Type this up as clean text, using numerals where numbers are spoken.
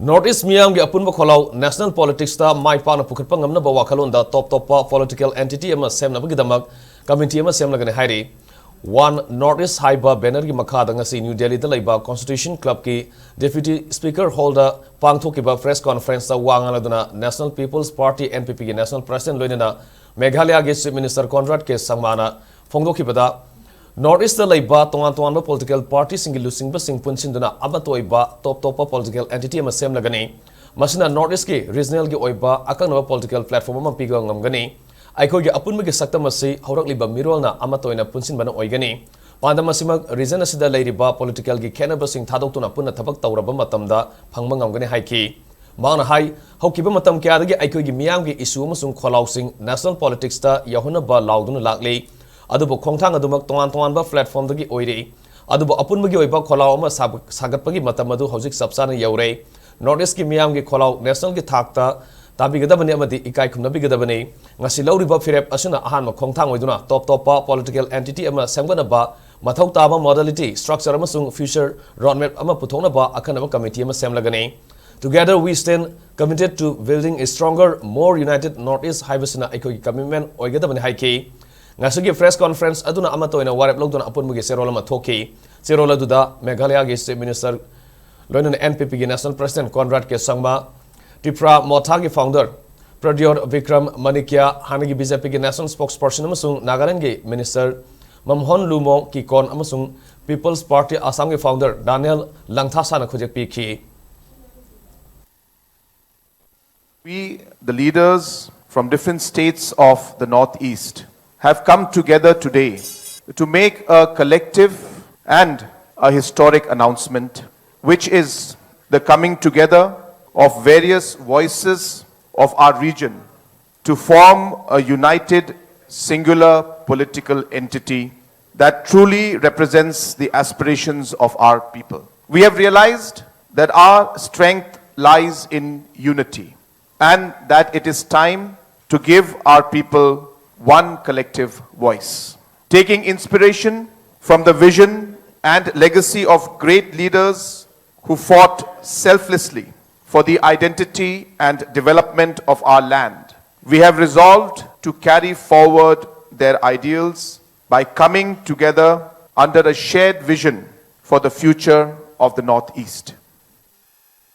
Northeast Miyam gi apunba kholau national politics ta mai pa na pukhat pangam na bawa khalon da top political entity ama Semlagani committee ama Semlagani hairi one Northeast haiba banner gi makha da ngasi New Delhi da laiba Constitution Club ki deputy speaker holder pangthokiba press conference ta wangala duna National People's Party NPP gi national president loinena Meghalaya gi chief minister Conrad ke Sangma na phongdokibada Northeast da laiba tongan political party singi lusing ba sing punsin duna abato iba top political entity ama Semlagani masina Northeast ki regional gi oiba akang political platform ama piga ngamgani aiko gi apun gi sakta masi horak liba mirol na amato ina punsin bana oigani panda masima region asida lairiba political gi khenaba sing thadok tuna punna thabak tawraba matamda phangma ngamgani haiki mangna hai hokiba matam kya dagi aiko gi miyam gi issue amasung kholau sing national politics ta yahuna ba lauduna lakli adubo khongthang adumak tongan ba platform dagi oire adubo apun gi oiba kholau ama sagat pagi matam adu hojik sabsana yaure Northeast ki miyam gi kholau national gi thakta tabigadabani amadi ikai khumnabigadabani ngasi lauriba firep asuna ahanma khongthang oiduna top political entity ama Semgatnabagidamak mathau taba modality structure amasung future roadmap ama puthonaba akhanaba committee ama Semlagani. Together we stand committed to building a stronger, more united Northeast haibasina aikoi commitment oigadabani haiki ngasugi press conference aduna amatoina warep logduna apunmugi serola ma thoki serola duda Meghalaya gi chief minister loinana NPP gi national president Conrad ke Sangma Tipra Mothagi founder Pradyor Vikram Manikya Hanagi BJP ki national spokesperson amasung Nagaland ki minister Mamhon Lumo ki kon amasung People's Party Assam ki founder Daniel Langthasa na khojek pikhi. We, the leaders from different states of the Northeast, have come together today to make a collective and a historic announcement, which is the coming together of various voices of our region to form a united, singular political entity that truly represents the aspirations of our people. We have realized that our strength lies in unity and that it is time to give our people one collective voice. Taking inspiration from the vision and legacy of great leaders who fought selflessly for the identity and development of our land, we have resolved to carry forward their ideals by coming together under a shared vision for the future of the Northeast.